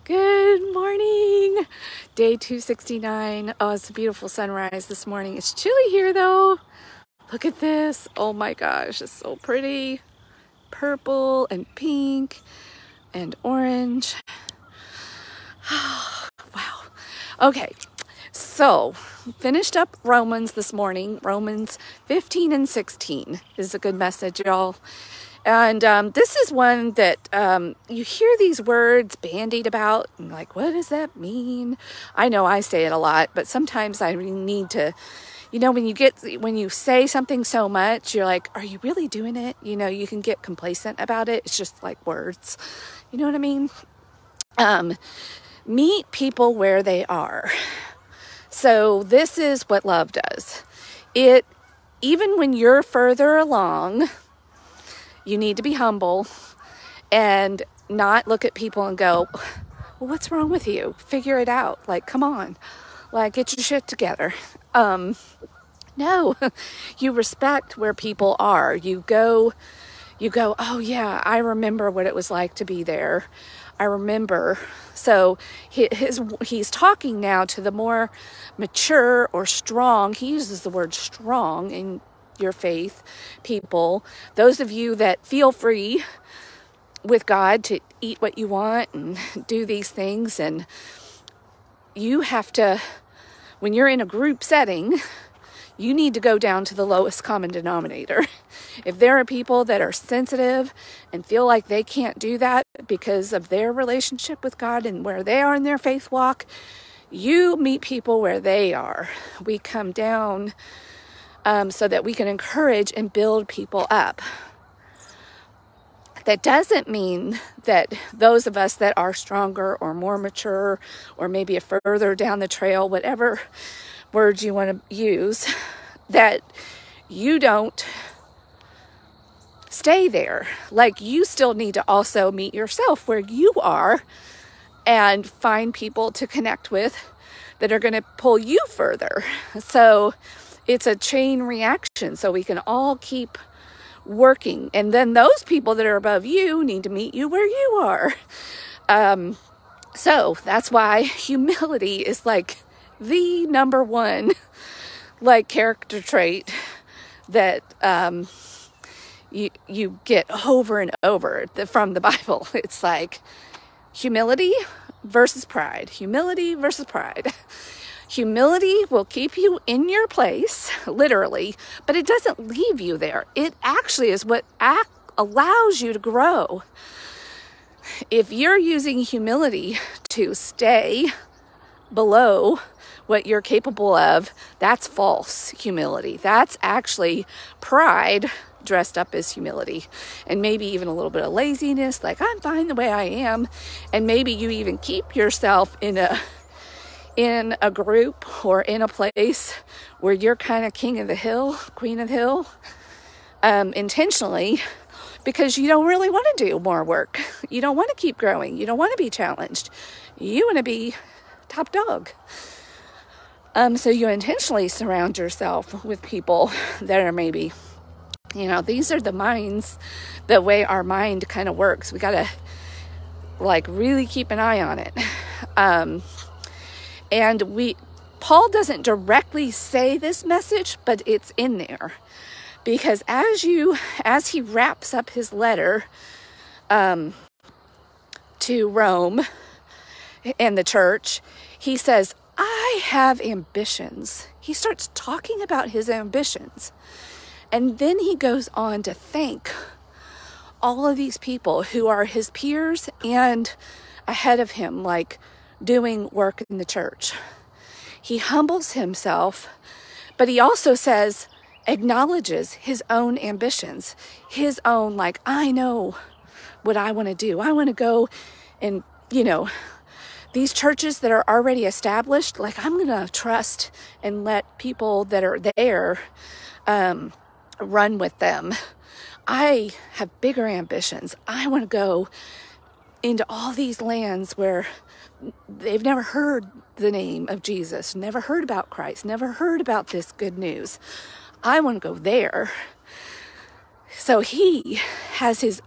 Good morning. Day 269. Oh, it's a beautiful sunrise this morning. It's chilly here though. Look at this. Oh my gosh, it's so pretty. Purple and pink and orange. Wow. Okay, so finished up Romans this morning. Romans 15 and 16 is a good message, y'all. And this is one that you hear these words bandied about, and like, what does that mean? I know I say it a lot, but sometimes I need to, when you say something so much, you're like, are you really doing it? You can get complacent about it. It's just like words. You know what I mean? Meet people where they are. So this is what love does. Even when you're further along, you need to be humble and not look at people and go, well, what's wrong with you? Figure it out. Like, come on, like, get your shit together. No, you respect where people are. You go, oh yeah, I remember what it was like to be there. I remember. So he's talking now to the more mature or strong. He uses the word strong in your faith people, those of you that feel free with God to eat what you want and do these things. And you have to, when you're in a group setting, you need to go down to the lowest common denominator. If there are people that are sensitive and feel like they can't do that because of their relationship with God and where they are in their faith walk, you meet people where they are. We come down so that we can encourage and build people up. That doesn't mean that those of us that are stronger or more mature or maybe a further down the trail, whatever words you want to use, that you don't stay there. Like, you still need to also meet yourself where you are and find people to connect with that are going to pull you further. So it's a chain reaction, so we can all keep working. And then those people that are above you need to meet you where you are. So that's why humility is like the number one like character trait that you get over and over from the Bible. It's like humility versus pride. Humility versus pride. Humility will keep you in your place, literally, but it doesn't leave you there. It actually is what allows you to grow. If you're using humility to stay below what you're capable of, that's false humility. That's actually pride dressed up as humility, and maybe even a little bit of laziness, like, I'm fine the way I am. And maybe you even keep yourself in a group or in a place where you're kind of king of the hill, queen of the hill, intentionally, because you don't really want to do more work. You don't want to keep growing. You don't want to be challenged. You want to be top dog. So you intentionally surround yourself with people that are maybe, these are the minds, the way our mind kind of works. We got to like really keep an eye on it. And Paul doesn't directly say this message, but it's in there, because as he wraps up his letter to Rome and the church, he says, I have ambitions. He starts talking about his ambitions. And then he goes on to thank all of these people who are his peers and ahead of him, like doing work in the church. He humbles himself, but he also acknowledges his own ambitions, his own, like, I know what I want to do. I want to go and, these churches that are already established, like, I'm going to trust and let people that are there run with them. I have bigger ambitions. I want to go into all these lands where they've never heard the name of Jesus, never heard about Christ, never heard about this good news. I want to go there. So he has he's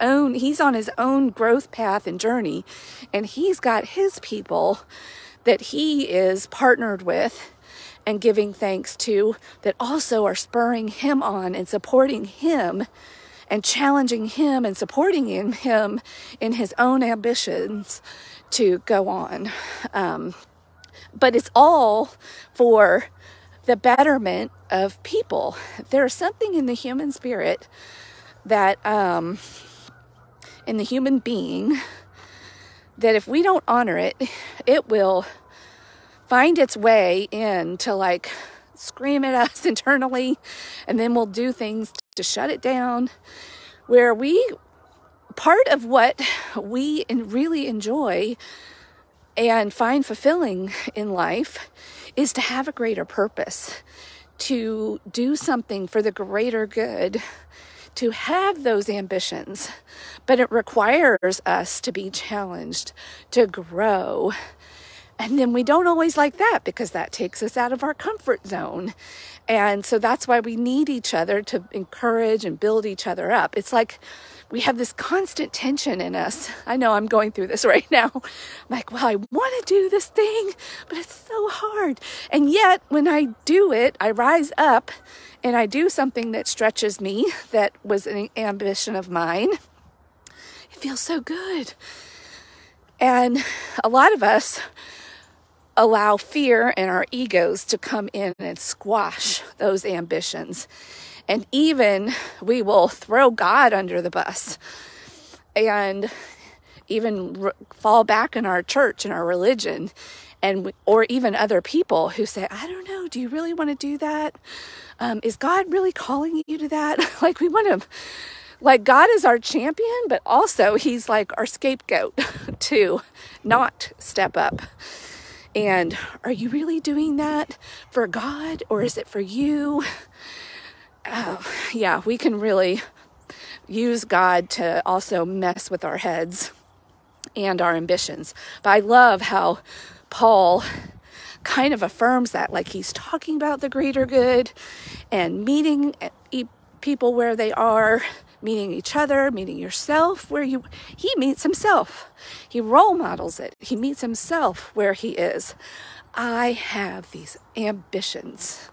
on his own growth path and journey, and he's got his people that he is partnered with and giving thanks to, that also are spurring him on and supporting him and challenging him and supporting him in his own ambitions to go on. But it's all for the betterment of people. There's something in the human spirit that, in the human being, that if we don't honor it, it will find its way in to like scream at us internally, and then we'll do things to shut it down. Where part of what we really enjoy and find fulfilling in life is to have a greater purpose, to do something for the greater good, to have those ambitions. But it requires us to be challenged, to grow. And then we don't always like that, because that takes us out of our comfort zone. And so that's why we need each other to encourage and build each other up. It's like we have this constant tension in us. I know I'm going through this right now. I'm like, well, I want to do this thing, but it's so hard. And yet when I do it, I rise up and I do something that stretches me, that was an ambition of mine. It feels so good. And a lot of us allow fear and our egos to come in and squash those ambitions. And even we will throw God under the bus and even fall back in our church and our religion, or even other people who say, I don't know, do you really want to do that? Is God really calling you to that? Like, we want to, like, God is our champion, but also he's like our scapegoat to not step up. And are you really doing that for God, or is it for you? Yeah, we can really use God to also mess with our heads and our ambitions. But I love how Paul kind of affirms that, like he's talking about the greater good and meeting people where they are, meeting each other, meeting yourself where he meets himself. He role models it. He meets himself where he is. I have these ambitions,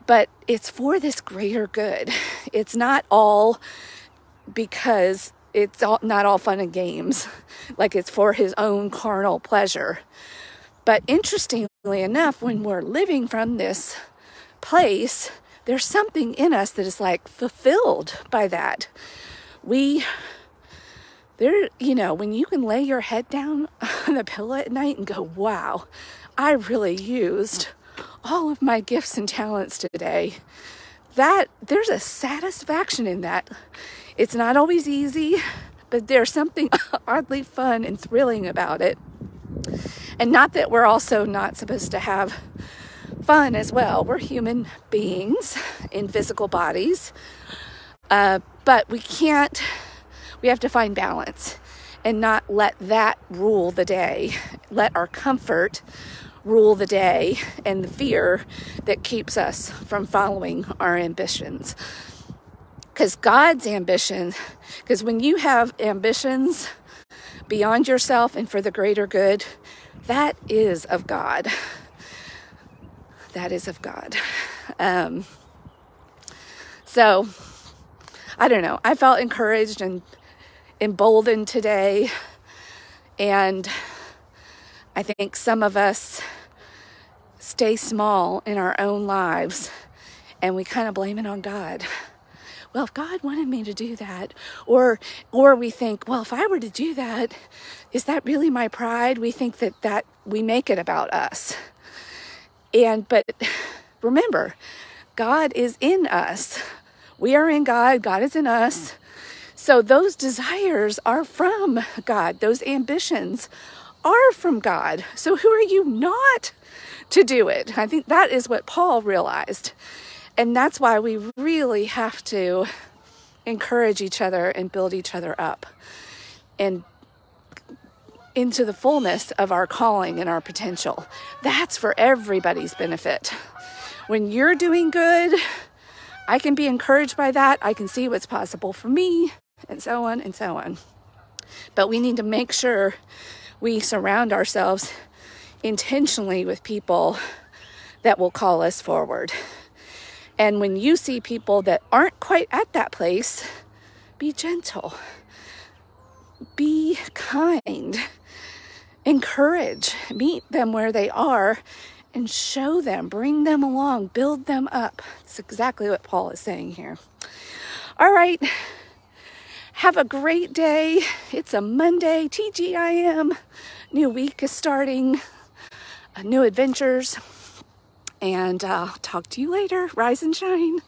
but it's for this greater good. It's not all because it's not all fun and games, like it's for his own carnal pleasure. But interestingly enough, when we're living from this place, there's something in us that is like fulfilled by that. When you can lay your head down on the pillow at night and go, wow, I really used all of my gifts and talents today. That there's a satisfaction in that. It's not always easy, but there's something oddly fun and thrilling about it. And not that we're also not supposed to have fun as well. We're human beings in physical bodies, but we have to find balance and not let that rule the day. Let our comfort rule the day and the fear that keeps us from following our ambitions. Because God's ambition, because when you have ambitions beyond yourself and for the greater good, that is of God. That is of God. So, I don't know. I felt encouraged and emboldened today. And I think some of us stay small in our own lives and we kind of blame it on God. Well, if God wanted me to do that, or we think, well, if I were to do that, is that really my pride? We think that we make it about us. But remember, God is in us. We are in God. God is in us. So those desires are from God. Those ambitions are from God. So who are you not to do it? I think that is what Paul realized. And that's why we really have to encourage each other and build each other up and into the fullness of our calling and our potential. That's for everybody's benefit. When you're doing good, I can be encouraged by that. I can see what's possible for me, and so on and so on. But we need to make sure we surround ourselves intentionally with people that will call us forward. And when you see people that aren't quite at that place, be gentle, be kind, encourage, meet them where they are, and show them, bring them along, build them up. It's exactly what Paul is saying here. All right. Have a great day. It's a Monday, TGIM. New week is starting, new adventures. And I'll talk to you later. Rise and shine.